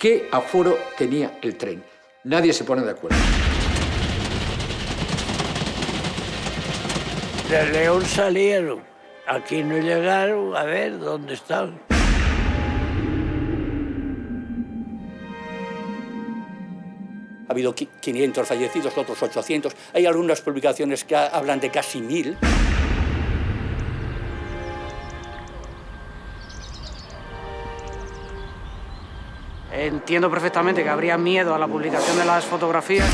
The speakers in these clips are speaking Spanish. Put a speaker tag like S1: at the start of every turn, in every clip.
S1: qué aforo tenía el tren. Nadie se pone de acuerdo.
S2: De León salieron, aquí no llegaron, a ver dónde están.
S3: Ha habido 500 fallecidos, otros 800. Hay algunas publicaciones que hablan de casi 1000.
S4: Entiendo perfectamente que habría miedo a la publicación de las fotografías.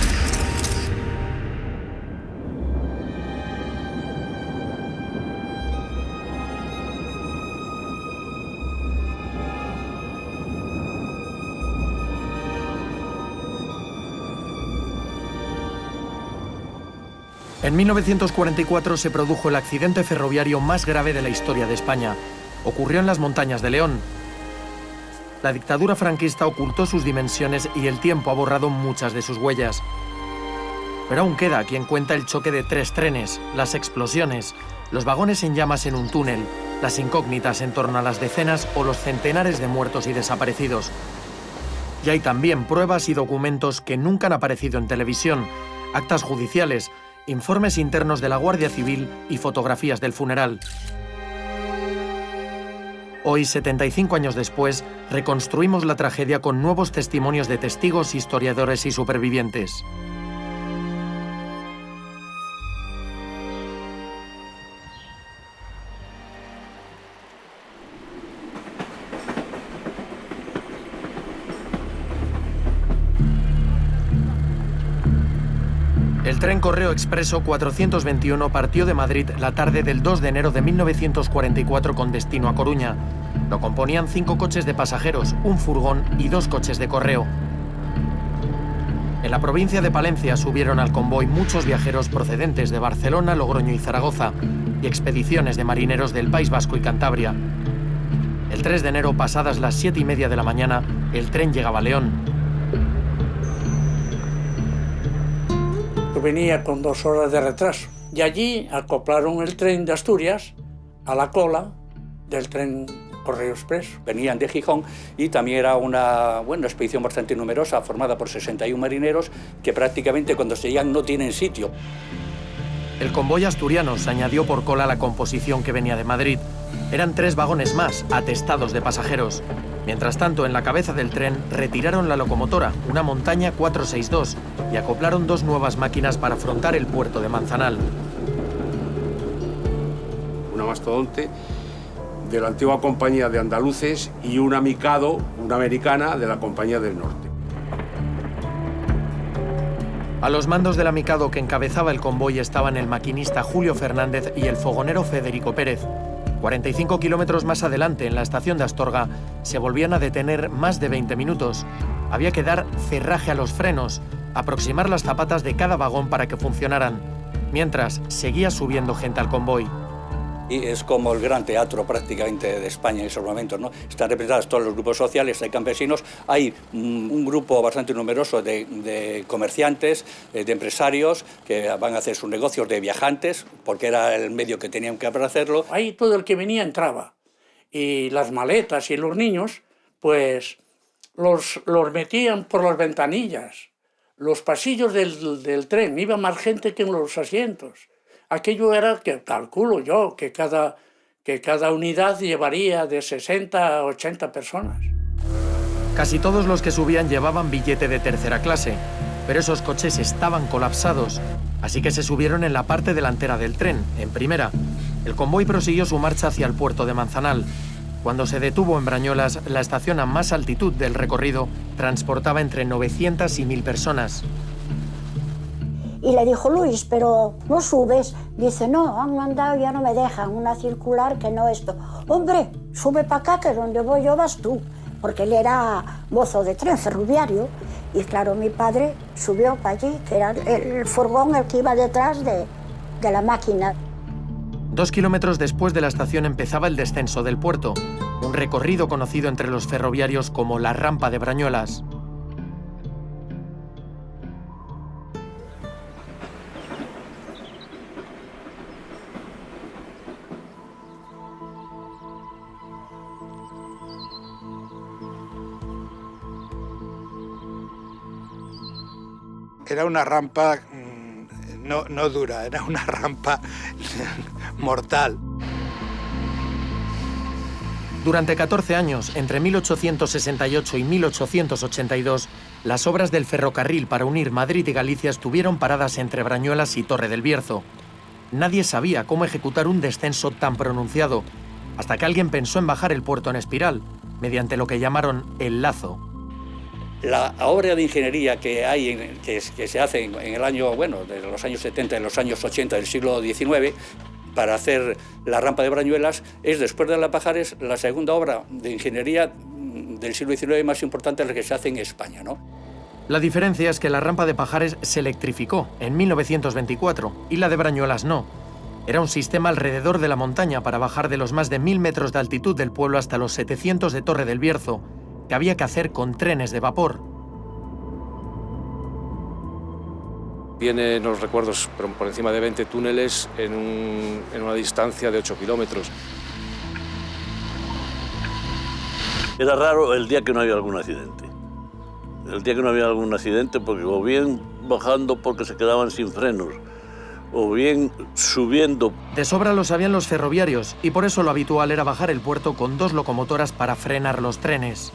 S5: En 1944 se produjo el accidente ferroviario más grave de la historia de España. Ocurrió en las montañas de León. La dictadura franquista ocultó sus dimensiones y el tiempo ha borrado muchas de sus huellas. Pero aún queda quien cuenta el choque de 3 trenes, las explosiones, los vagones en llamas en un túnel, las incógnitas en torno a las decenas o los centenares de muertos y desaparecidos. Y hay también pruebas y documentos que nunca han aparecido en televisión, actas judiciales, informes internos de la Guardia Civil y fotografías del funeral. Hoy, 75 años después, reconstruimos la tragedia con nuevos testimonios de testigos, historiadores y supervivientes. El tren Correo Expreso 421 partió de Madrid la tarde del 2 de enero de 1944 con destino a Coruña. Lo componían 5 coches de pasajeros, un furgón y 2 coches de correo. En la provincia de Palencia subieron al convoy muchos viajeros procedentes de Barcelona, Logroño y Zaragoza y expediciones de marineros del País Vasco y Cantabria. El 3 de enero, pasadas las 7:30 de la mañana, el tren llegaba a León.
S2: Venía con 2 horas de retraso y allí acoplaron el tren de Asturias a la cola del tren Correo Expreso.
S3: Venían de Gijón y también era una expedición bastante numerosa, formada por 61 marineros que prácticamente cuando se llegan no tienen sitio.
S5: El convoy asturiano se añadió por cola a la composición que venía de Madrid. Eran 3 vagones más, atestados de pasajeros. Mientras tanto, en la cabeza del tren retiraron la locomotora, una Montaña 462, y acoplaron 2 nuevas máquinas para afrontar el puerto de Manzanal.
S6: Una mastodonte de la antigua compañía de andaluces y una Mikado, una americana, de la compañía del norte.
S5: A los mandos de la Mikado que encabezaba el convoy estaban el maquinista Julio Fernández y el fogonero Federico Pérez. 45 kilómetros más adelante, en la estación de Astorga, se volvían a detener más de 20 minutos. Había que dar cerraje a los frenos, aproximar las zapatas de cada vagón para que funcionaran. Mientras, seguía subiendo gente al convoy.
S3: Y es como el gran teatro prácticamente de España en esos momentos, ¿no? Están representados todos los grupos sociales, hay campesinos, hay un grupo bastante numeroso de comerciantes, de empresarios que van a hacer sus negocios, de viajantes, porque era el medio que tenían que para hacerlo.
S2: Ahí todo el que venía entraba y las maletas y los niños pues los metían por las ventanillas. Los pasillos del tren, iba más gente que en los asientos. Aquello era, que calculo yo, que cada unidad llevaría de 60 a 80 personas.
S5: Casi todos los que subían llevaban billete de tercera clase, pero esos coches estaban colapsados, así que se subieron en la parte delantera del tren, en primera. El convoy prosiguió su marcha hacia el puerto de Manzanal. Cuando se detuvo en Brañolas, la estación a más altitud del recorrido transportaba entre 900 y 1000 personas.
S7: Y le dijo, Luis, pero no subes. Dice, no, han mandado, ya no me dejan, una circular que no esto. Hombre, sube para acá, que donde voy yo vas tú. Porque él era mozo de tren ferroviario. Y claro, mi padre subió para allí, que era el furgón el que iba detrás de la máquina.
S5: 2 kilómetros después de la estación empezaba el descenso del puerto, un recorrido conocido entre los ferroviarios como la rampa de Brañolas.
S8: Era una rampa no dura, era una rampa mortal.
S5: Durante 14 años, entre 1868 y 1882, las obras del ferrocarril para unir Madrid y Galicia estuvieron paradas entre Brañuelas y Torre del Bierzo. Nadie sabía cómo ejecutar un descenso tan pronunciado, hasta que alguien pensó en bajar el puerto en espiral, mediante lo que llamaron el lazo.
S3: La obra de ingeniería que hay, que se hace en el año, bueno, de los años 70 y los años 80 del siglo XIX, para hacer la rampa de Brañuelas, es, después de la Pajares, la segunda obra de ingeniería del siglo XIX más importante de la que se hace en España, ¿no?
S5: La diferencia es que la rampa de Pajares se electrificó en 1924 y la de Brañuelas no. Era un sistema alrededor de la montaña para bajar de los más de 1000 metros de altitud del pueblo hasta los 700 de Torre del Bierzo, que había que hacer con trenes de vapor.
S9: Tiene los recuerdos por encima de 20 túneles en una distancia de 8 kilómetros.
S10: Era raro el día que no había algún accidente. El día que no había algún accidente, porque o bien bajando porque se quedaban sin frenos, o bien subiendo.
S5: De sobra lo sabían los ferroviarios y por eso lo habitual era bajar el puerto con 2 locomotoras para frenar los trenes.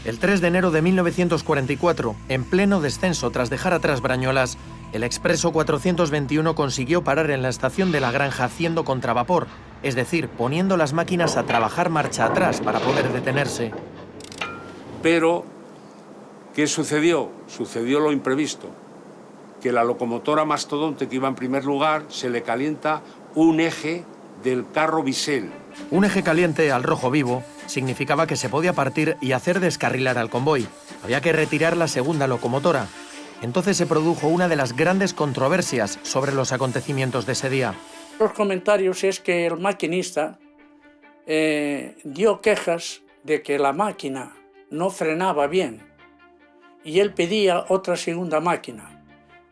S5: El 3 de enero de 1944, en pleno descenso tras dejar atrás Brañuelas, el Expreso 421 consiguió parar en la estación de La Granja haciendo contravapor, es decir, poniendo las máquinas a trabajar marcha atrás para poder detenerse.
S6: Pero, ¿qué sucedió? Sucedió lo imprevisto, que la locomotora mastodonte que iba en primer lugar se le calienta un eje del carro bisel.
S5: Un eje caliente al rojo vivo significaba que se podía partir y hacer descarrilar al convoy. Había que retirar la segunda locomotora. Entonces se produjo una de las grandes controversias sobre los acontecimientos de ese día.
S2: Los comentarios es que el maquinista dio quejas de que la máquina no frenaba bien y él pedía otra segunda máquina,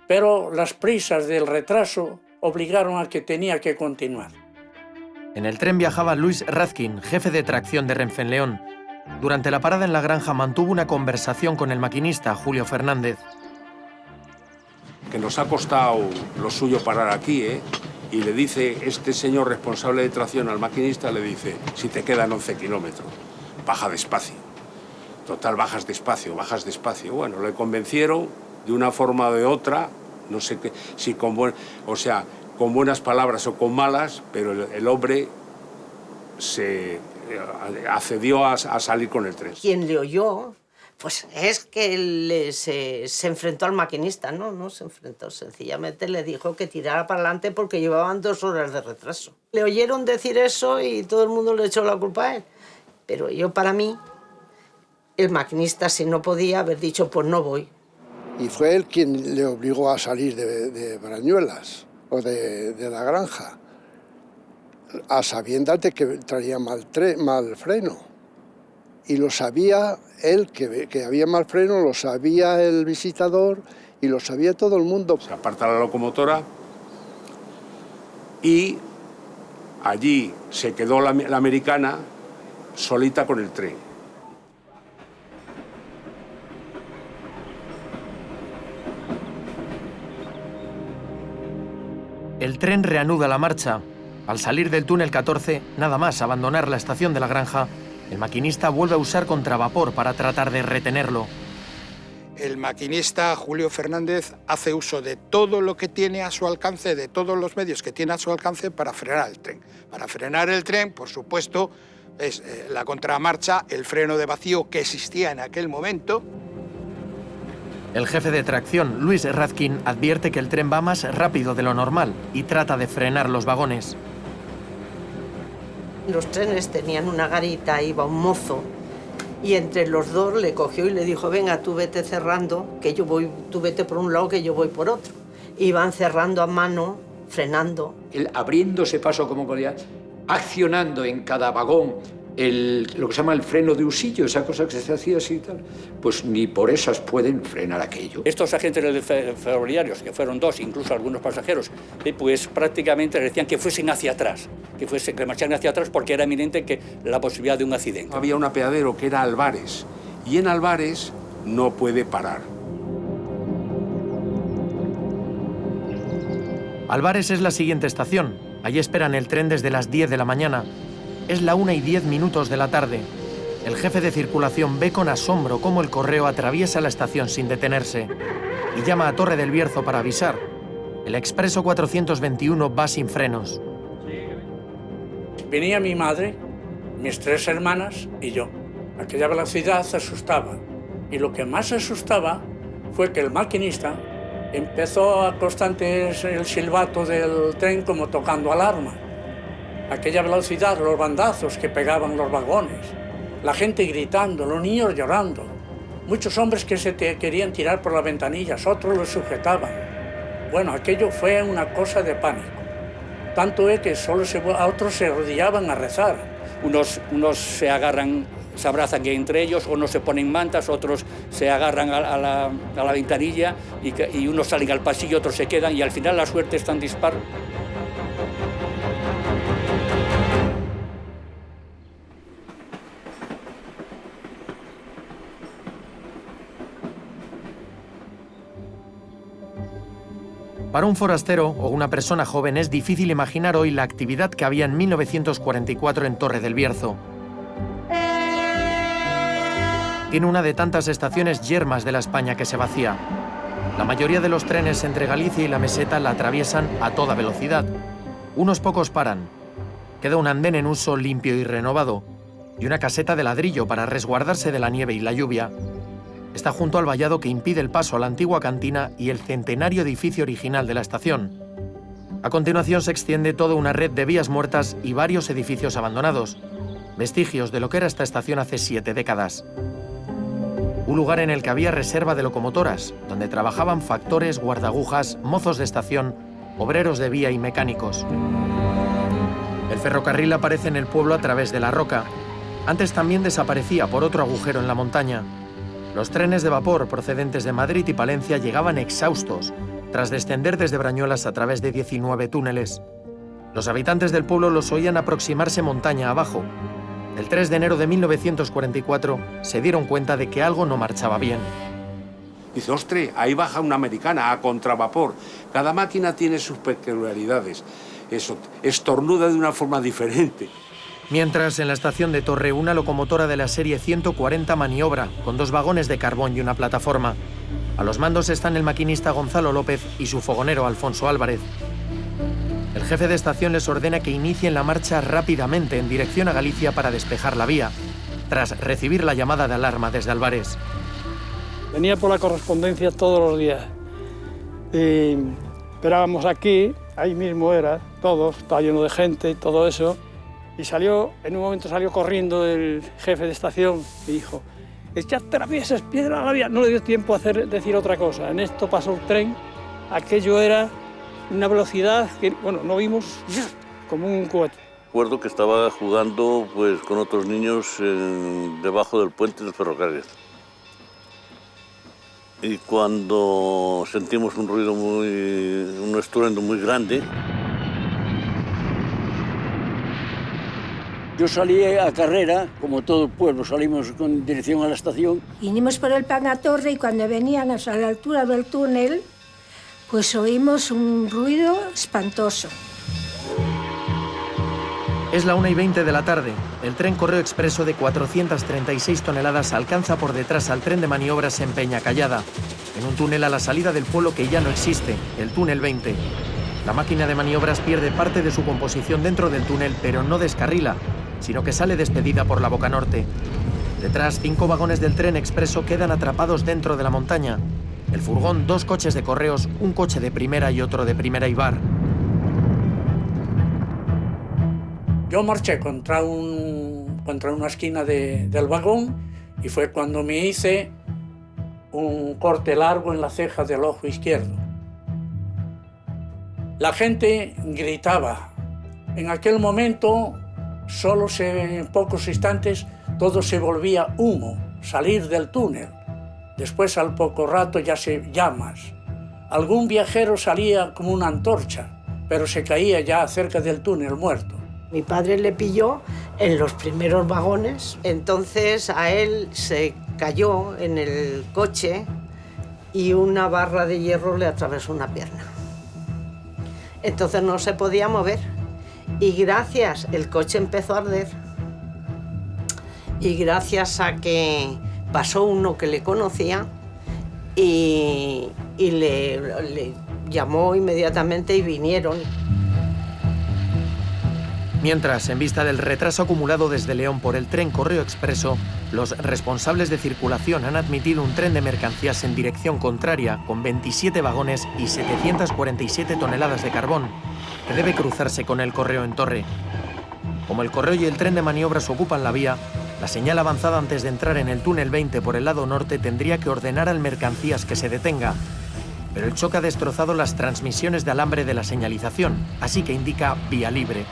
S2: pero las prisas del retraso obligaron a que tenía que continuar.
S5: En el tren viajaba Luis Razkin, jefe de tracción de Renfe en León. Durante la parada en La Granja mantuvo una conversación con el maquinista Julio Fernández.
S6: Que nos ha costado lo suyo parar aquí, ¿eh? Y le dice este señor responsable de tracción al maquinista, le dice, si te quedan 11 kilómetros, baja despacio. Total, bajas despacio. Bueno, le convencieron de una forma o de otra, no sé qué, si con buenas palabras o con malas, pero el hombre se accedió a salir con el tren.
S11: Quien le oyó, pues es que se enfrentó al maquinista, no se enfrentó, sencillamente le dijo que tirara para adelante porque llevaban 2 horas de retraso. Le oyeron decir eso y todo el mundo le echó la culpa a él, pero para mí, el maquinista, si no podía, haber dicho, pues no voy.
S12: Y fue él quien le obligó a salir de Brañuelas o de La Granja, a sabiendas de que traía mal freno. Y lo sabía él, que había mal freno, lo sabía el visitador y lo sabía todo el mundo.
S6: Se aparta la locomotora y allí se quedó la americana solita con el tren.
S5: El tren reanuda la marcha. Al salir del túnel 14, nada más abandonar la estación de La Granja, el maquinista vuelve a usar contravapor para tratar de retenerlo.
S8: El maquinista Julio Fernández hace uso de todo lo que tiene a su alcance, de todos los medios que tiene a su alcance para frenar el tren. Para frenar el tren, por supuesto, es la contramarcha, el freno de vacío que existía en aquel momento.
S5: El jefe de tracción, Luis Razkin, advierte que el tren va más rápido de lo normal y trata de frenar los vagones.
S11: Los trenes tenían una garita, iba un mozo, y entre los dos le cogió y le dijo, venga, tú vete cerrando, que yo voy, tú vete por un lado, que yo voy por otro. Iban cerrando a mano, frenando.
S1: Él abriéndose paso como podía, accionando en cada vagón lo que se llama el freno de usillo, esa cosa que se hacía así y tal, pues ni por esas pueden frenar aquello.
S3: Estos agentes ferroviarios, que fueron 2, incluso algunos pasajeros, pues prácticamente decían que fuesen hacia atrás, que marcharan hacia atrás porque era eminente que la posibilidad de un accidente.
S6: Había un apeadero que era Álvarez, y en Álvarez no puede parar.
S5: Álvarez es la siguiente estación. Allí esperan el tren desde las 10 de la mañana. Es la 1:10 de la tarde. El jefe de circulación ve con asombro cómo el correo atraviesa la estación sin detenerse y llama a Torre del Bierzo para avisar. El expreso 421 va sin frenos.
S2: Venía mi madre, mis 3 hermanas y yo. Aquella velocidad asustaba. Y lo que más asustaba fue que el maquinista empezó a constante el silbato del tren como tocando alarma. Aquella velocidad, los bandazos que pegaban los vagones, la gente gritando, los niños llorando, muchos hombres que se querían tirar por las ventanillas, otros los sujetaban. Bueno, aquello fue una cosa de pánico. Tanto es que a otros se arrodillaban a rezar.
S3: Unos se abrazan entre ellos, unos se ponen mantas, otros se agarran a la ventanilla y unos salen al pasillo, otros se quedan y al final la suerte es tan dispar.
S5: Para un forastero o una persona joven es difícil imaginar hoy la actividad que había en 1944 en Torre del Bierzo. Tiene una de tantas estaciones yermas de la España que se vacía. La mayoría de los trenes entre Galicia y la meseta la atraviesan a toda velocidad. Unos pocos paran. Queda un andén en uso limpio y renovado, y una caseta de ladrillo para resguardarse de la nieve y la lluvia. Está junto al vallado que impide el paso a la antigua cantina y el centenario edificio original de la estación. A continuación se extiende toda una red de vías muertas y varios edificios abandonados, vestigios de lo que era esta estación hace 7 décadas. Un lugar en el que había reserva de locomotoras, donde trabajaban factores, guardagujas, mozos de estación, obreros de vía y mecánicos. El ferrocarril aparece en el pueblo a través de la roca. Antes también desaparecía por otro agujero en la montaña. Los trenes de vapor procedentes de Madrid y Palencia llegaban exhaustos, tras descender desde Brañuelas a través de 19 túneles. Los habitantes del pueblo los oían aproximarse montaña abajo. El 3 de enero de 1944 se dieron cuenta de que algo no marchaba bien.
S6: Dice, ostre, ahí baja una americana a contravapor. Cada máquina tiene sus peculiaridades. Eso, estornuda de una forma diferente.
S5: Mientras, en la estación de Torre, una locomotora de la serie 140 maniobra, con 2 vagones de carbón y una plataforma. A los mandos están el maquinista Gonzalo López y su fogonero Alfonso Álvarez. El jefe de estación les ordena que inicien la marcha rápidamente en dirección a Galicia para despejar la vía, tras recibir la llamada de alarma desde Álvarez.
S13: Venía por la correspondencia todos los días. Y esperábamos aquí, ahí mismo era, todos, estaba lleno de gente y todo eso. Y en un momento salió corriendo el jefe de estación y dijo, echate la pieza, es piedra a la vía. No le dio tiempo a decir otra cosa. En esto pasó el tren, aquello era una velocidad que, bueno, no vimos como un cohete.
S10: Recuerdo que estaba jugando pues, con otros niños debajo del puente del ferrocarril. Y cuando sentimos un ruido un estruendo muy grande,
S14: yo salí a carrera, como todo el pueblo, salimos con dirección a la estación.
S7: Vinimos por el Pan a Torre y cuando veníamos a la altura del túnel, pues oímos un ruido espantoso.
S5: Es la 1:20 de la tarde. El tren Correo Expreso de 436 toneladas alcanza por detrás al tren de maniobras en Peñacallada, en un túnel a la salida del pueblo que ya no existe, el túnel 20. La máquina de maniobras pierde parte de su composición dentro del túnel, pero no descarrila, sino que sale despedida por la boca norte. Detrás, 5 vagones del tren expreso quedan atrapados dentro de la montaña. El furgón, 2 coches de correos, un coche de primera y otro de primera Ibar.
S2: Yo marché contra una esquina del vagón y fue cuando me hice un corte largo en la ceja del ojo izquierdo. La gente gritaba. En aquel momento, en pocos instantes, todo se volvía humo, salir del túnel. Después, al poco rato, llamas. Algún viajero salía como una antorcha, pero se caía ya cerca del túnel muerto.
S11: Mi padre le pilló en los primeros vagones, entonces a él se cayó en el coche y una barra de hierro le atravesó una pierna. Entonces no se podía mover. Y gracias, el coche empezó a arder. Y gracias a que pasó uno que le conocía y le llamó inmediatamente y vinieron.
S5: Mientras, en vista del retraso acumulado desde León por el tren Correo Expreso, los responsables de circulación han admitido un tren de mercancías en dirección contraria, con 27 vagones y 747 toneladas de carbón, que debe cruzarse con el correo en Torre. Como el correo y el tren de maniobras ocupan la vía, la señal avanzada antes de entrar en el túnel 20 por el lado norte tendría que ordenar al mercancías que se detenga. Pero el choque ha destrozado las transmisiones de alambre de la señalización, así que indica vía libre.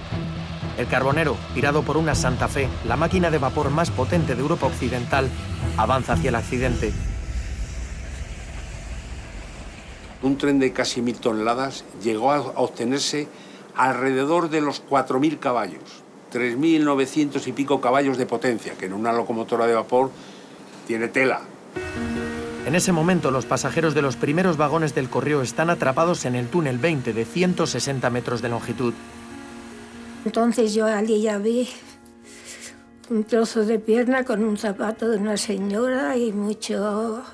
S5: El Carbonero, tirado por una Santa Fe, la máquina de vapor más potente de Europa Occidental, avanza hacia el accidente.
S6: Un tren de casi 1000 toneladas llegó a obtenerse alrededor de los 4000 caballos, 3900 y pico caballos de potencia, que en una locomotora de vapor tiene tela.
S5: En ese momento, los pasajeros de los primeros vagones del correo están atrapados en el túnel 20 de 160 metros de longitud.
S15: Entonces yo allí ya vi un trozo de pierna con un zapato de una señora y muchas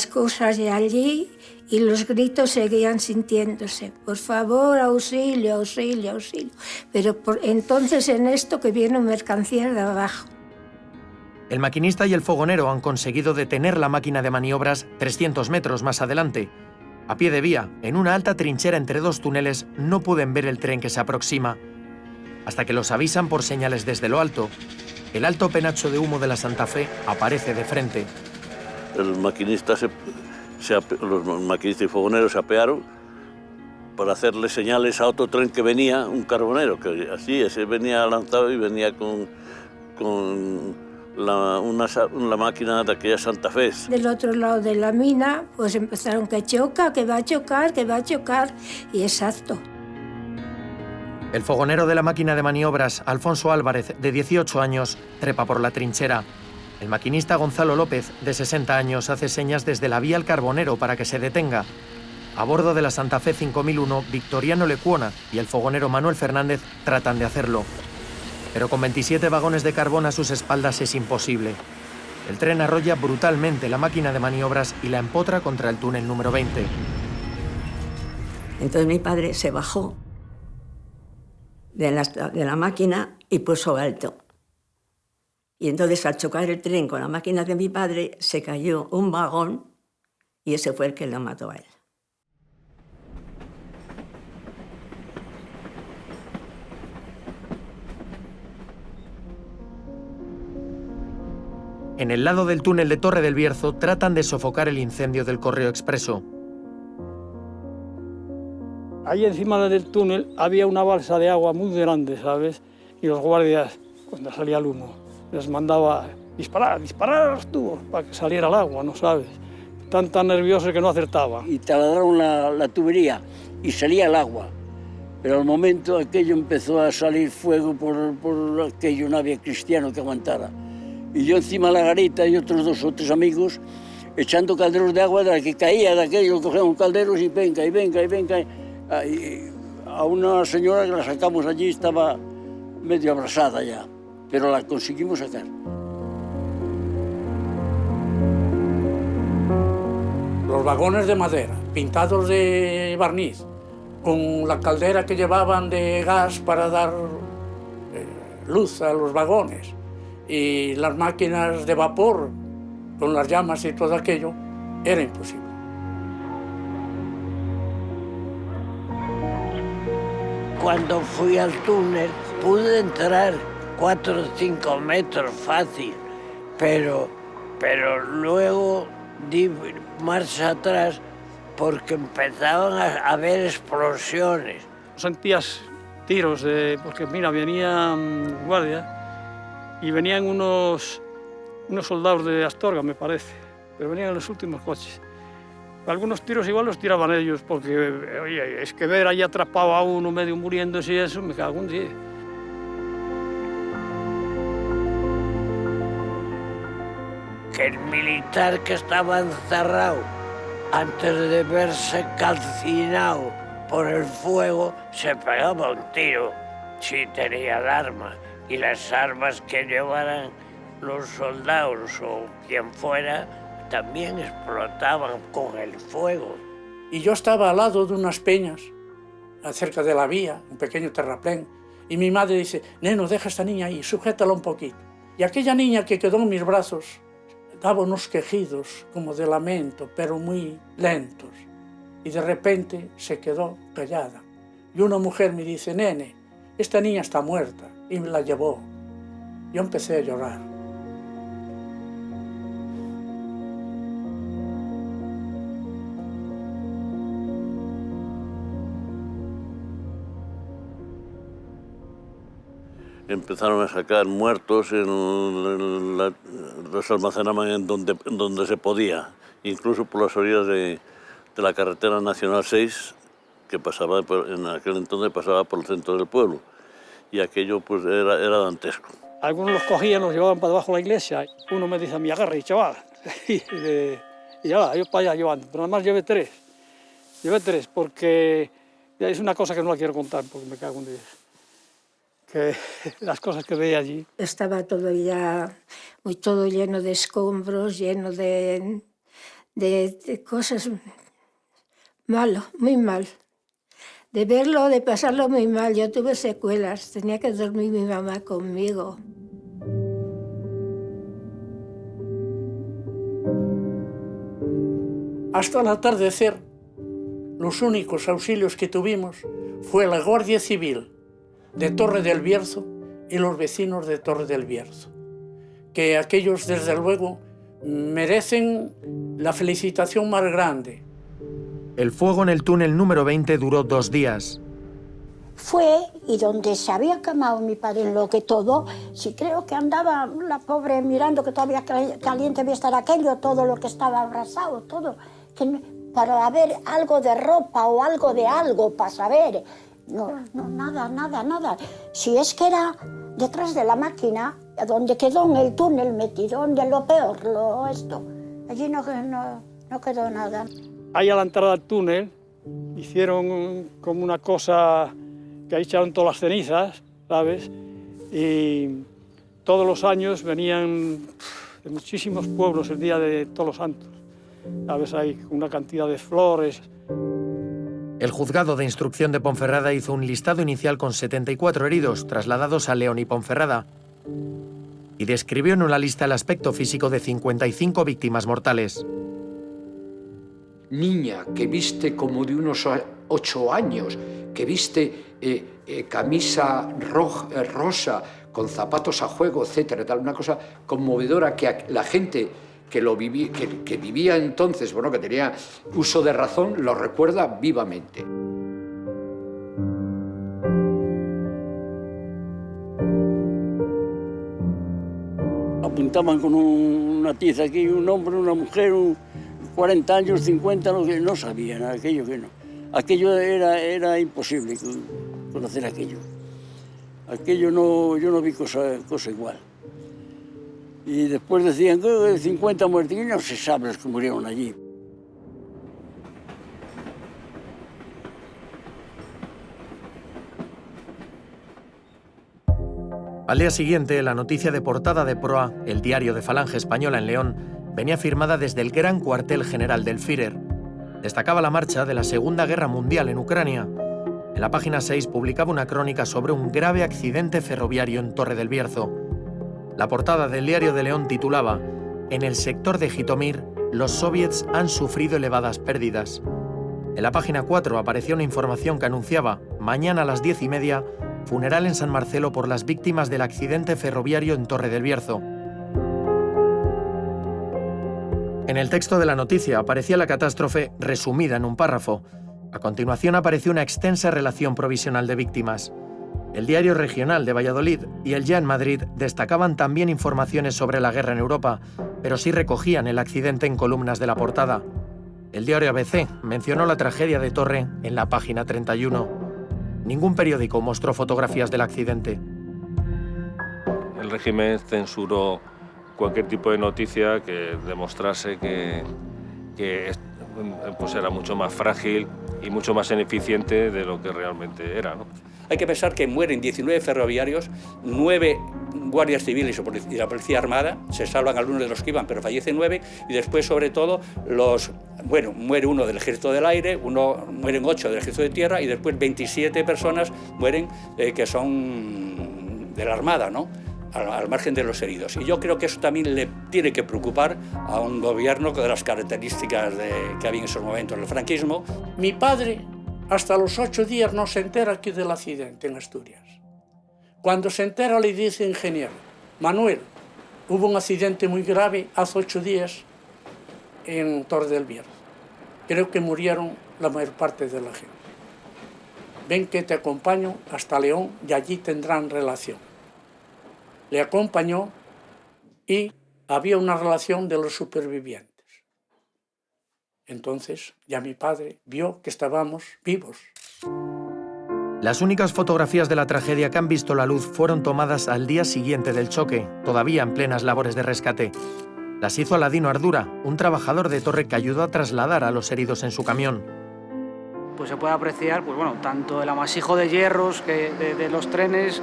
S15: cosas de allí, y los gritos seguían sintiéndose. Por favor, auxilio, auxilio, auxilio. Pero entonces en esto que vienen mercancías de abajo.
S5: El maquinista y el fogonero han conseguido detener la máquina de maniobras 300 metros más adelante. A pie de vía, en una alta trinchera entre dos túneles, no pueden ver el tren que se aproxima. Hasta que los avisan por señales desde lo alto, el alto penacho de humo de la Santa Fe aparece de frente.
S10: Los maquinistas y fogoneros se apearon para hacerle señales a otro tren que venía, un carbonero, que así ese venía lanzado y venía con la máquina de aquella Santa Fe.
S15: Del otro lado de la mina, pues empezaron que choca, que va a chocar, que va a chocar, y exacto.
S5: El fogonero de la máquina de maniobras, Alfonso Álvarez, de 18 años, trepa por la trinchera. El maquinista Gonzalo López, de 60 años, hace señas desde la vía al carbonero para que se detenga. A bordo de la Santa Fe 5001, Victoriano Lecuona y el fogonero Manuel Fernández tratan de hacerlo. Pero con 27 vagones de carbón a sus espaldas es imposible. El tren arrolla brutalmente la máquina de maniobras y la empotra contra el túnel número 20.
S16: Entonces mi padre se bajó de la máquina y puso alto. Y entonces al chocar el tren con la máquina de mi padre se cayó un vagón y ese fue el que lo mató a él.
S5: En el lado del túnel de Torre del Bierzo tratan de sofocar el incendio del Correo Expreso.
S13: Ahí encima del túnel había una balsa de agua muy grande, ¿sabes? Y los guardias, cuando salía el humo, les mandaba disparar a los tubos para que saliera el agua, ¿no sabes? Tan nerviosos que no acertaban.
S14: Y taladraron la tubería y salía el agua. Pero al momento aquello empezó a salir fuego por aquello, no había cristiano que aguantara. Y yo encima de la garita y otros 2 o 3 amigos echando calderos de agua de la que caía de aquello, cogíamos calderos y venga, y venga, y venga. Y a una señora que la sacamos allí estaba medio abrasada ya, pero la conseguimos sacar.
S2: Los vagones de madera, pintados de barniz, con la caldera que llevaban de gas para dar luz a los vagones, y las máquinas de vapor con las llamas y todo aquello, era imposible.
S17: Cuando fui al túnel pude entrar 4 o 5 metros fácil, pero luego di marcha atrás porque empezaban a haber explosiones.
S13: Sentías tiros, porque mira, venían guardias y venían unos soldados de Astorga, me parece, pero venían en los últimos coches. Algunos tiros igual los tiraban ellos, porque oye, es que ver ahí atrapado a uno medio muriéndose y eso, me cago en 10.
S17: Que el militar que estaba encerrado, antes de verse calcinado por el fuego se pegaba un tiro si tenía el arma. Y las armas que llevaran los soldados o quien fuera también explotaban con el fuego.
S2: Y yo estaba al lado de unas peñas, cerca de la vía, un pequeño terraplén, y mi madre dice, neno, deja a esta niña ahí, sujétala un poquito. Y aquella niña que quedó en mis brazos daba unos quejidos como de lamento, pero muy lentos. Y de repente se quedó callada. Y una mujer me dice, nene, esta niña está muerta. Y me la llevó. Yo empecé a llorar.
S10: Empezaron a sacar muertos, los almacenaban en donde se podía, incluso por las orillas de la carretera Nacional 6, que pasaba en aquel entonces pasaba por el centro del pueblo, y aquello pues era dantesco.
S13: Algunos los cogían, los llevaban para debajo de la iglesia. Uno me dice a mí, agarre, chaval. y ya, yo para allá llevando, pero nada más llevé tres. Llevé tres porque es una cosa que no la quiero contar porque me cago en Dios. Que las cosas que veía allí.
S15: Estaba todo ya todo lleno de escombros, lleno de cosas malo, muy mal. De verlo, de pasarlo muy mal. Yo tuve secuelas, tenía que dormir mi mamá conmigo.
S2: Hasta el atardecer, los únicos auxilios que tuvimos fue la Guardia Civil de Torre del Bierzo y los vecinos de Torre del Bierzo, que aquellos, desde luego, merecen la felicitación más grande.
S5: El fuego en el túnel número 20 duró 2 días.
S7: Fue, y donde se había quemado mi padre en lo que todo, sí creo que andaba la pobre mirando que todavía caliente debía estar aquello, todo lo que estaba abrasado, todo, para ver algo de ropa o algo de algo, para saber. No, nada. Si es que era detrás de la máquina, donde quedó en el túnel metido, donde lo peor, allí no quedó nada.
S13: Ahí a la entrada del túnel hicieron como una cosa que ahí echaron todas las cenizas, ¿sabes? Y todos los años venían de muchísimos pueblos el día de Todos los Santos, ¿sabes? Hay una cantidad de flores.
S5: El juzgado de instrucción de Ponferrada hizo un listado inicial con 74 heridos trasladados a León y Ponferrada y describió en una lista el aspecto físico de 55 víctimas mortales.
S1: Niña que viste como de unos 8 años, que viste camisa rosa con zapatos a juego, etcétera, tal, una cosa conmovedora que la gente que vivía entonces, bueno, que tenía uso de razón, lo recuerda vivamente.
S14: Apuntaban con una tiza aquí, un hombre, una mujer, 40 años, 50, no sabían, aquello que no. Aquello era imposible conocer aquello. Aquello yo no vi cosa igual. Y después decían que 50 muertos, y no se sabe los que murieron allí.
S5: Al día siguiente, la noticia de portada de Proa, el diario de Falange Española en León, venía firmada desde el gran cuartel general del Führer. Destacaba la marcha de la Segunda Guerra Mundial en Ucrania. En la página 6 publicaba una crónica sobre un grave accidente ferroviario en Torre del Bierzo. La portada del diario de León titulaba «En el sector de Jitomir, los soviets han sufrido elevadas pérdidas». En la página 4 apareció una información que anunciaba «Mañana a las 10:30, funeral en San Marcelo por las víctimas del accidente ferroviario en Torre del Bierzo». En el texto de la noticia aparecía la catástrofe resumida en un párrafo. A continuación apareció una extensa relación provisional de víctimas. El diario regional de Valladolid y el Ya en Madrid destacaban también informaciones sobre la guerra en Europa, pero sí recogían el accidente en columnas de la portada. El diario ABC mencionó la tragedia de Torre en la página 31. Ningún periódico mostró fotografías del accidente.
S9: El régimen censuró cualquier tipo de noticia que demostrase que pues era mucho más frágil y mucho más ineficiente de lo que realmente era, ¿no?
S3: Hay que pensar que mueren 19 ferroviarios, 9 guardias civiles y la policía armada, se salvan algunos de los que iban, pero fallecen 9, y después, sobre todo, muere uno del Ejército del Aire, mueren 8 del Ejército de Tierra, y después 27 personas mueren que son de la Armada, ¿no? Al margen de los heridos. Y yo creo que eso también le tiene que preocupar a un gobierno de las características que había en esos momentos, el franquismo.
S2: Mi padre, hasta los 8 días, no se entera aquí del accidente en Asturias. Cuando se entera, le dice ingeniero: Manuel, hubo un accidente muy grave hace 8 días en Torre del Bierzo. Creo que murieron la mayor parte de la gente. Ven que te acompaño hasta León y allí tendrán relación. Le acompañó y había una relación de los supervivientes. Entonces ya mi padre vio que estábamos vivos.
S5: Las únicas fotografías de la tragedia que han visto la luz fueron tomadas al día siguiente del choque, todavía en plenas labores de rescate. Las hizo Aladino Ardura, un trabajador de Torre que ayudó a trasladar a los heridos en su camión.
S4: Pues se puede apreciar tanto el amasijo de hierros de los trenes,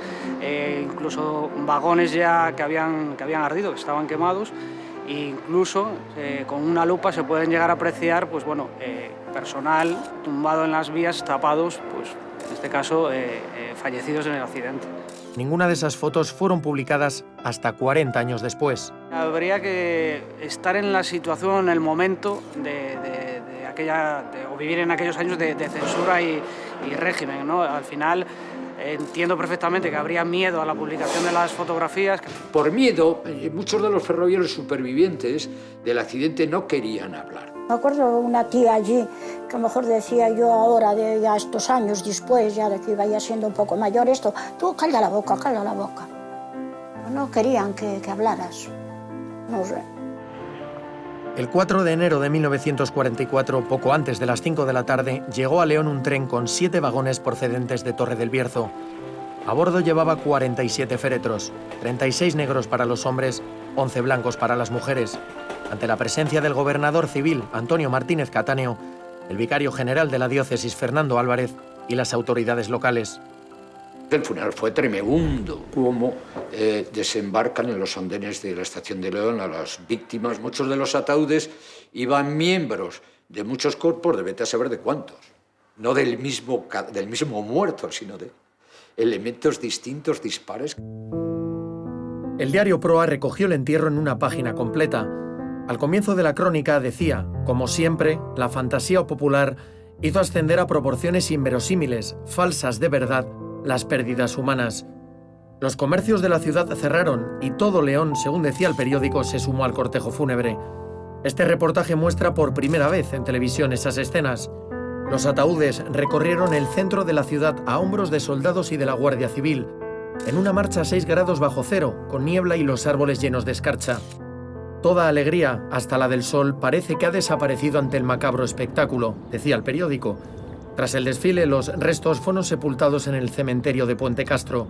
S4: incluso vagones ya que habían ardido, que estaban quemados, e incluso con una lupa se pueden llegar a apreciar personal tumbado en las vías, tapados, en este caso fallecidos en el accidente.
S5: Ninguna de esas fotos fueron publicadas hasta 40 años después.
S4: Habría que estar en la situación, en el momento o vivir en aquellos años de censura y régimen, ¿no? Al final entiendo perfectamente que habría miedo a la publicación de las fotografías.
S1: Por miedo, muchos de los ferroviarios supervivientes del accidente no querían hablar.
S7: Me acuerdo de una tía allí, que a lo mejor decía yo ahora, de ya estos años después, ya de que iba ya siendo un poco mayor, tú calla la boca. No querían que hablaras, no sé.
S5: El 4 de enero de 1944, poco antes de las 5 de la tarde, llegó a León un tren con 7 vagones procedentes de Torre del Bierzo. A bordo llevaba 47 féretros, 36 negros para los hombres, 11 blancos para las mujeres. Ante la presencia del gobernador civil, Antonio Martínez Catáneo, el vicario general de la diócesis, Fernando Álvarez, y las autoridades locales.
S1: El funeral fue tremendo, cómo desembarcan en los andenes de la estación de León a las víctimas. Muchos de los ataúdes iban miembros de muchos cuerpos, de vete a saber de cuántos. No del mismo muerto, sino de elementos distintos, dispares.
S5: El diario Proa recogió el entierro en una página completa. Al comienzo de la crónica decía: como siempre, la fantasía popular hizo ascender a proporciones inverosímiles, falsas de verdad, las pérdidas humanas. Los comercios de la ciudad cerraron y todo León, según decía el periódico, se sumó al cortejo fúnebre. Este reportaje muestra por primera vez en televisión esas escenas. Los ataúdes recorrieron el centro de la ciudad a hombros de soldados y de la Guardia Civil, en una marcha a 6 grados bajo cero, con niebla y los árboles llenos de escarcha. Toda alegría, hasta la del sol, parece que ha desaparecido ante el macabro espectáculo, decía el periódico. Tras el desfile, los restos fueron sepultados en el cementerio de Puente Castro.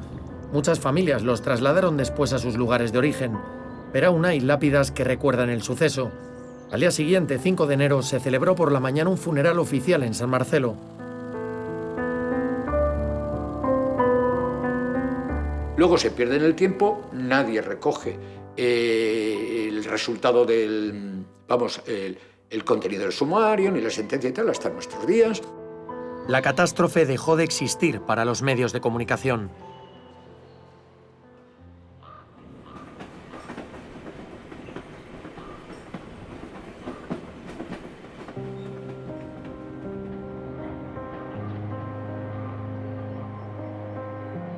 S5: Muchas familias los trasladaron después a sus lugares de origen, pero aún hay lápidas que recuerdan el suceso. Al día siguiente, 5 de enero, se celebró por la mañana un funeral oficial en San Marcelo.
S1: Luego se pierde en el tiempo, nadie recoge el resultado del, el contenido del sumario, ni la sentencia y tal, hasta nuestros días.
S5: La catástrofe dejó de existir para los medios de comunicación.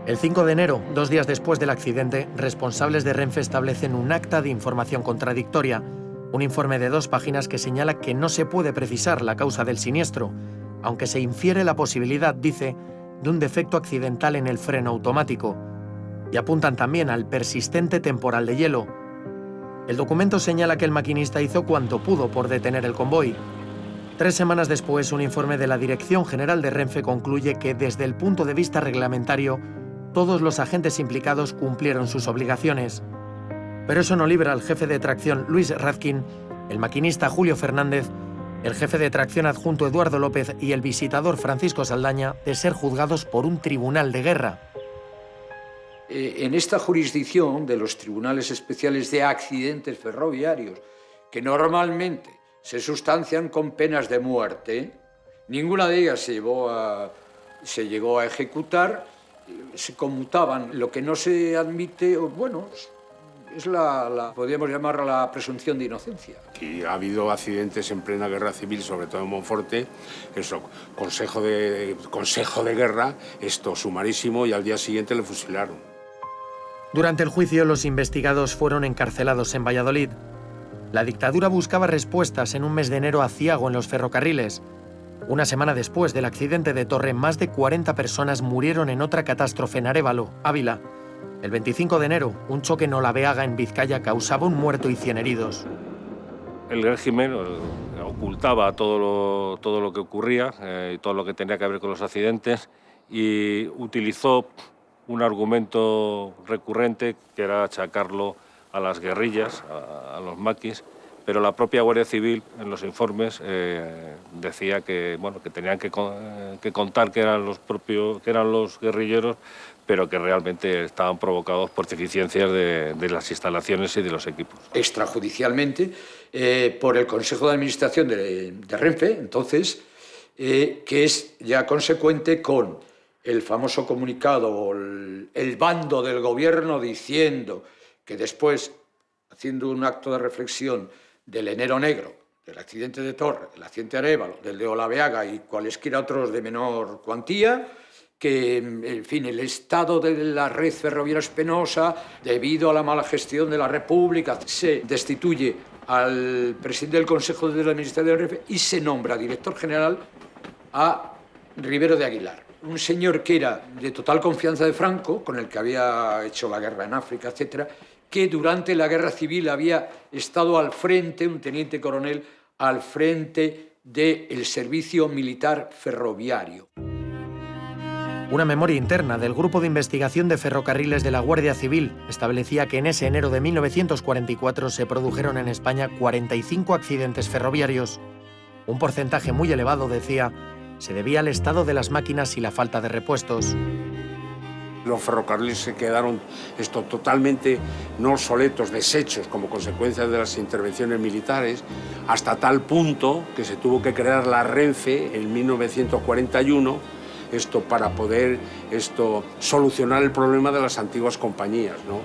S5: El 5 de enero, 2 días después del accidente, responsables de Renfe establecen un acta de información contradictoria, un informe de 2 páginas que señala que no se puede precisar la causa del siniestro, aunque se infiere la posibilidad, dice, de un defecto accidental en el freno automático, y apuntan también al persistente temporal de hielo. El documento señala que el maquinista hizo cuanto pudo por detener el convoy. 3 semanas después, un informe de la Dirección General de Renfe concluye que, desde el punto de vista reglamentario, todos los agentes implicados cumplieron sus obligaciones. Pero eso no libra al jefe de tracción, Luis Radkin, el maquinista Julio Fernández, el jefe de tracción adjunto Eduardo López y el visitador Francisco Saldaña de ser juzgados por un tribunal de guerra.
S1: En esta jurisdicción de los tribunales especiales de accidentes ferroviarios, que normalmente se sustancian con penas de muerte, ninguna de ellas se llegó a ejecutar, se conmutaban. Lo que no se admite, bueno, es podríamos llamarla la presunción de inocencia.
S6: Y ha habido accidentes en plena guerra civil, sobre todo en Monforte, eso, consejo de guerra, esto sumarísimo, y al día siguiente le fusilaron.
S5: Durante el juicio, los investigados fueron encarcelados en Valladolid. La dictadura buscaba respuestas en un mes de enero aciago en los ferrocarriles. Una semana después del accidente de Torre, más de 40 personas murieron en otra catástrofe en Arévalo, Ávila. El 25 de enero, un choque en Olabeaga, en Vizcaya, causaba un muerto y 100 heridos.
S9: El régimen ocultaba todo lo que ocurría y todo lo que tenía que ver con los accidentes, y utilizó un argumento recurrente que era achacarlo a las guerrillas, a los maquis, pero la propia Guardia Civil en los informes decía que, bueno, que tenían que contar que eran los guerrilleros, pero que realmente estaban provocados por deficiencias de las instalaciones y de los equipos.
S1: Extrajudicialmente, por el Consejo de Administración de Renfe, entonces, que es ya consecuente con el famoso comunicado o el bando del gobierno diciendo que después, haciendo un acto de reflexión del enero negro, del accidente de Torre, del accidente de Arévalo, del de Olabeaga y cualesquiera otros de menor cuantía, que, en fin, el estado de la red ferroviaria es penosa, debido a la mala gestión de la República, se destituye al presidente del Consejo de Administración de Renfe y se nombra director general a Rivero de Aguilar, un señor que era de total confianza de Franco, con el que había hecho la guerra en África, etcétera, que durante la guerra civil había estado al frente, un teniente coronel, al frente del servicio militar ferroviario.
S5: Una memoria interna del Grupo de Investigación de Ferrocarriles de la Guardia Civil establecía que en ese enero de 1944 se produjeron en España 45 accidentes ferroviarios. Un porcentaje muy elevado, decía, se debía al estado de las máquinas y la falta de repuestos.
S6: Los ferrocarriles se quedaron totalmente no obsoletos, deshechos como consecuencia de las intervenciones militares, hasta tal punto que se tuvo que crear la Renfe en 1941, para poder solucionar el problema de las antiguas compañías, ¿no?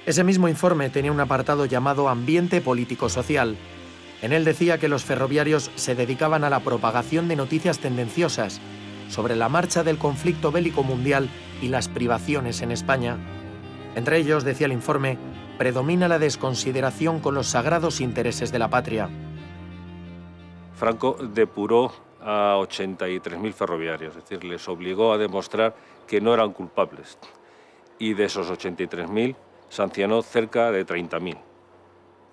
S5: Ese mismo informe tenía un apartado llamado Ambiente Político-Social. En él decía que los ferroviarios se dedicaban a la propagación de noticias tendenciosas sobre la marcha del conflicto bélico mundial y las privaciones en España. Entre ellos, decía el informe, predomina la desconsideración con los sagrados intereses de la patria.
S9: Franco depuró a 83.000 ferroviarios, es decir, les obligó a demostrar que no eran culpables. Y de esos 83.000 sancionó cerca de 30.000,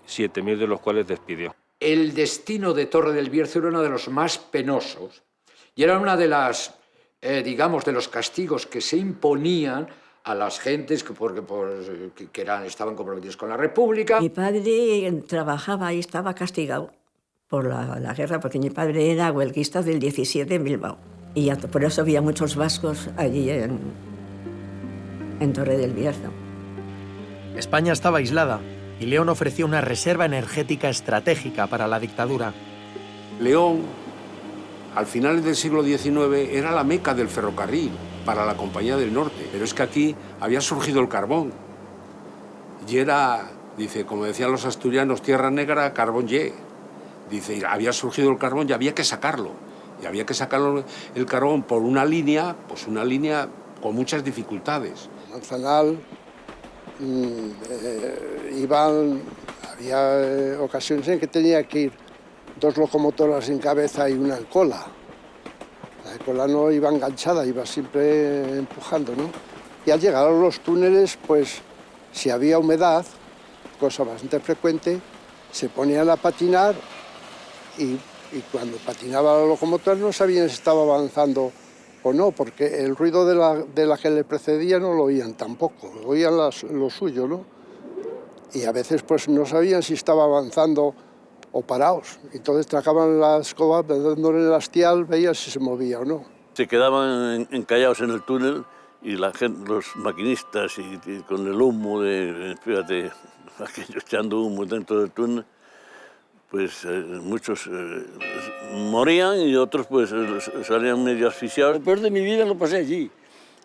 S9: 7.000 de los cuales despidió.
S1: El destino de Torre del Bierzo era uno de los más penosos y era una de las, digamos, de los castigos que se imponían a las gentes que estaban comprometidas con la República.
S16: Mi padre trabajaba y estaba castigado por la guerra, porque mi padre era huelguista del 17 en Bilbao. Y por eso había muchos vascos allí en Torre del Bierzo.
S5: España estaba aislada y León ofreció una reserva energética estratégica para la dictadura.
S6: León, al final del siglo XIX, era la meca del ferrocarril para la Compañía del Norte. Pero es que aquí había surgido el carbón. Y era, dice, como decían los asturianos, tierra negra, carbón ye. Dice, había surgido el carbón y había que sacarlo. Y había que sacarlo el carbón por una línea, pues una línea con muchas dificultades.
S12: Manzanal, había ocasiones en que tenía que ir 2 locomotoras en cabeza y una en cola. La de cola no iba enganchada, iba siempre empujando, ¿no? Y al llegar a los túneles, pues si había humedad, cosa bastante frecuente, se ponían a patinar y cuando patinaba la locomotora no sabían si estaba avanzando o no, porque el ruido de la que le precedía no lo oían tampoco, oían lo suyo, ¿no? Y a veces pues no sabían si estaba avanzando o parados. Entonces tracaban la escoba, dándole el hastial, veías si se movía o no.
S10: Se quedaban encallados en el túnel y la gente, los maquinistas y con el humo fíjate, aquello echando humo dentro del túnel, pues muchos morían y otros pues salían medio asfixiados.
S14: Lo peor de mi vida lo pasé allí,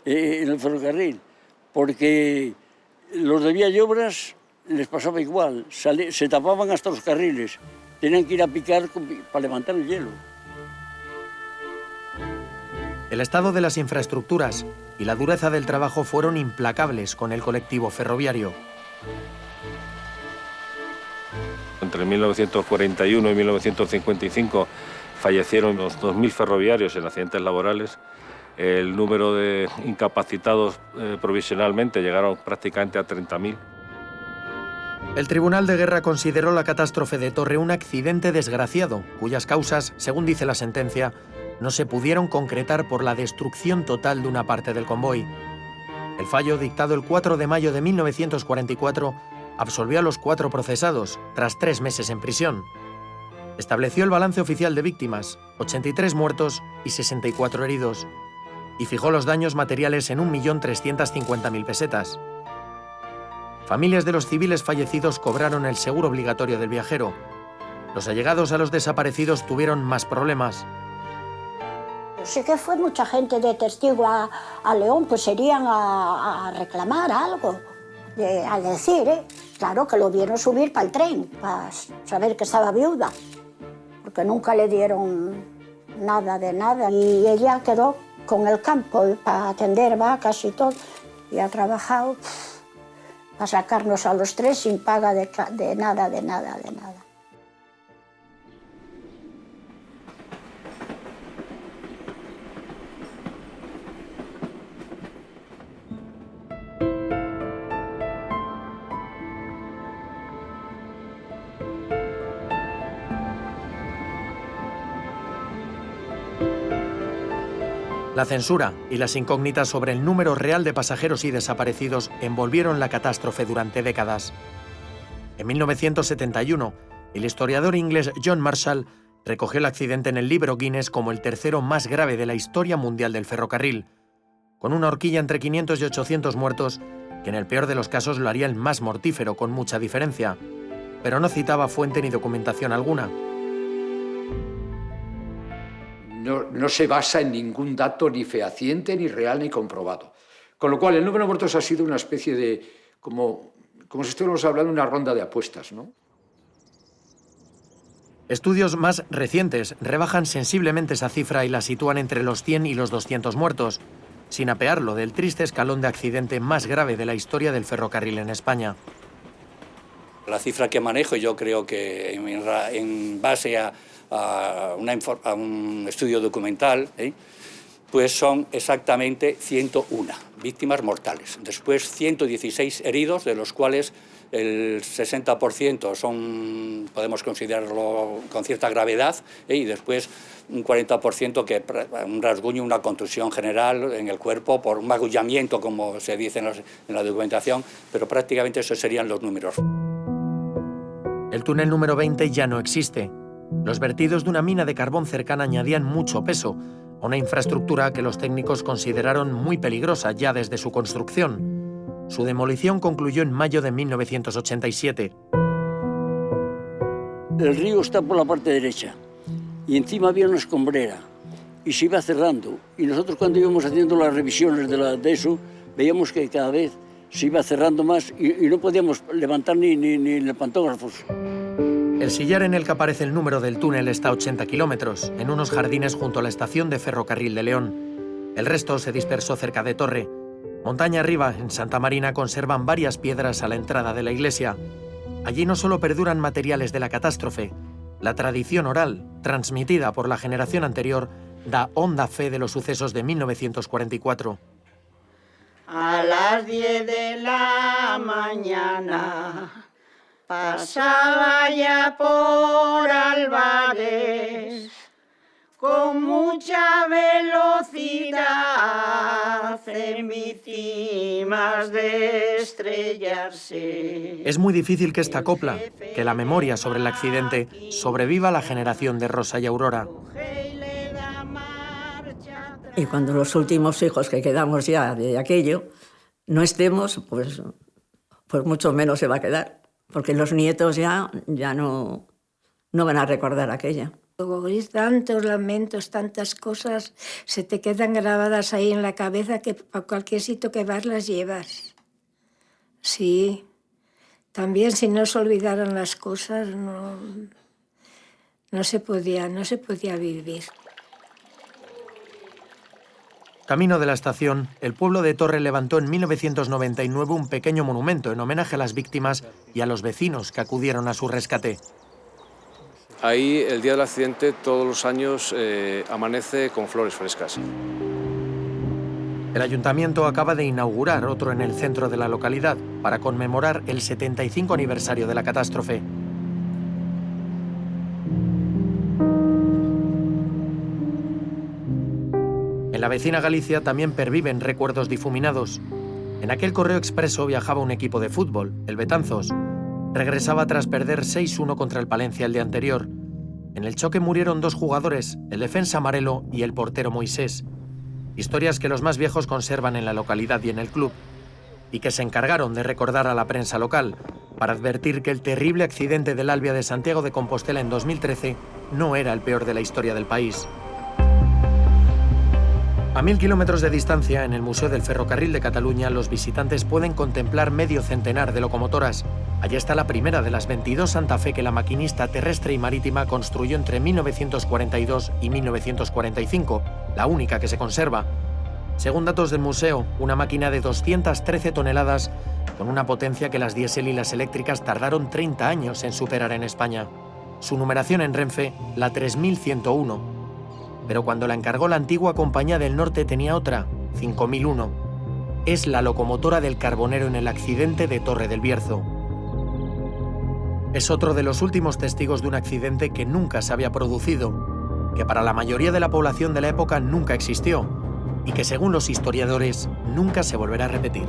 S14: en el ferrocarril, porque los de Vía y Obras les pasaba igual, se tapaban hasta los carriles, tenían que ir a picar para levantar el hielo.
S5: El estado de las infraestructuras y la dureza del trabajo fueron implacables con el colectivo ferroviario.
S9: Entre 1941 y 1955 fallecieron unos 2.000 ferroviarios en accidentes laborales. El número de incapacitados provisionalmente llegaron prácticamente a 30.000.
S5: El Tribunal de Guerra consideró la catástrofe de Torre un accidente desgraciado, cuyas causas, según dice la sentencia, no se pudieron concretar por la destrucción total de una parte del convoy. El fallo, dictado el 4 de mayo de 1944, absolvió a los 4 procesados, tras 3 meses en prisión. Estableció el balance oficial de víctimas, 83 muertos y 64 heridos, y fijó los daños materiales en 1.350.000 pesetas. Familias de los civiles fallecidos cobraron el seguro obligatorio del viajero. Los allegados a los desaparecidos tuvieron más problemas.
S7: Sí que fue mucha gente de testigo a León, pues irían a reclamar algo, a decir, claro que lo vieron subir para el tren, para saber que estaba viuda, porque nunca le dieron nada de nada. Y ella quedó con el campo para atender vacas y todo, y ha trabajado para sacarnos a los 3 sin paga de nada.
S5: La censura y las incógnitas sobre el número real de pasajeros y desaparecidos envolvieron la catástrofe durante décadas. En 1971, el historiador inglés John Marshall recogió el accidente en el libro Guinness como el tercero más grave de la historia mundial del ferrocarril, con una horquilla entre 500 y 800 muertos, que en el peor de los casos lo haría el más mortífero, con mucha diferencia, pero no citaba fuente ni documentación alguna.
S1: No se basa en ningún dato ni fehaciente, ni real, ni comprobado. Con lo cual, el número de muertos ha sido una especie de, como si estuviéramos hablando de una ronda de apuestas, ¿no?
S5: Estudios más recientes rebajan sensiblemente esa cifra y la sitúan entre los 100 y los 200 muertos, sin apearlo del triste escalón de accidente más grave de la historia del ferrocarril en España.
S3: La cifra que manejo, yo creo que en base a un estudio documental, pues son exactamente 101 víctimas mortales. Después 116 heridos, de los cuales el 60% podemos considerarlo con cierta gravedad, y después un 40% que un rasguño, una contusión general en el cuerpo por un magullamiento, como se dice en la documentación, pero prácticamente esos serían los números.
S5: El túnel número 20 ya no existe. Los vertidos de una mina de carbón cercana añadían mucho peso a una infraestructura que los técnicos consideraron muy peligrosa ya desde su construcción. Su demolición concluyó en mayo de 1987.
S14: El río está por la parte derecha y encima había una escombrera y se iba cerrando. Y nosotros, cuando íbamos haciendo las revisiones de eso, veíamos que cada vez se iba cerrando más y no podíamos levantar ni el pantógrafos.
S5: El sillar en el que aparece el número del túnel está a 80 kilómetros, en unos jardines junto a la estación de ferrocarril de León. El resto se dispersó cerca de Torre. Montaña arriba, en Santa Marina, conservan varias piedras a la entrada de la iglesia. Allí no solo perduran materiales de la catástrofe, la tradición oral, transmitida por la generación anterior, da honda fe de los sucesos de 1944.
S18: A las 10 de la mañana pasaba ya por Álvarez con mucha velocidad en víctimas de estrellarse.
S5: Es muy difícil que esta copla, que la memoria sobre el accidente, sobreviva a la generación de Rosa y Aurora.
S16: Y cuando los últimos hijos que quedamos ya de aquello no estemos, pues mucho menos se va a quedar, porque los nietos ya no van a recordar aquella.
S15: Oís tantos lamentos, tantas cosas, se te quedan grabadas ahí en la cabeza que a cualquier sitio que vas las llevas. Sí, también si no se olvidaran las cosas no se podía vivir.
S5: Camino de la estación, el pueblo de Torre levantó en 1999 un pequeño monumento en homenaje a las víctimas y a los vecinos que acudieron a su rescate.
S19: Ahí, el día del accidente, todos los años amanece con flores frescas.
S5: El ayuntamiento acaba de inaugurar otro en el centro de la localidad para conmemorar el 75 aniversario de la catástrofe. En la vecina Galicia también perviven recuerdos difuminados. En aquel correo expreso viajaba un equipo de fútbol, el Betanzos. Regresaba tras perder 6-1 contra el Palencia el día anterior. En el choque murieron 2 jugadores, el defensa Marelo y el portero Moisés. Historias que los más viejos conservan en la localidad y en el club, y que se encargaron de recordar a la prensa local para advertir que el terrible accidente del Albia de Santiago de Compostela en 2013 no era el peor de la historia del país. A 1000 kilómetros de distancia, en el Museo del Ferrocarril de Cataluña, los visitantes pueden contemplar medio centenar de locomotoras. Allí está la primera de las 22 Santa Fe que la maquinista terrestre y marítima construyó entre 1942 y 1945, la única que se conserva. Según datos del museo, una máquina de 213 toneladas con una potencia que las diésel y las eléctricas tardaron 30 años en superar en España. Su numeración en Renfe, la 3101. Pero cuando la encargó la antigua Compañía del Norte tenía otra, 5001. Es la locomotora del Carbonero en el accidente de Torre del Bierzo. Es otro de los últimos testigos de un accidente que nunca se había producido, que para la mayoría de la población de la época nunca existió y que según los historiadores nunca se volverá a repetir.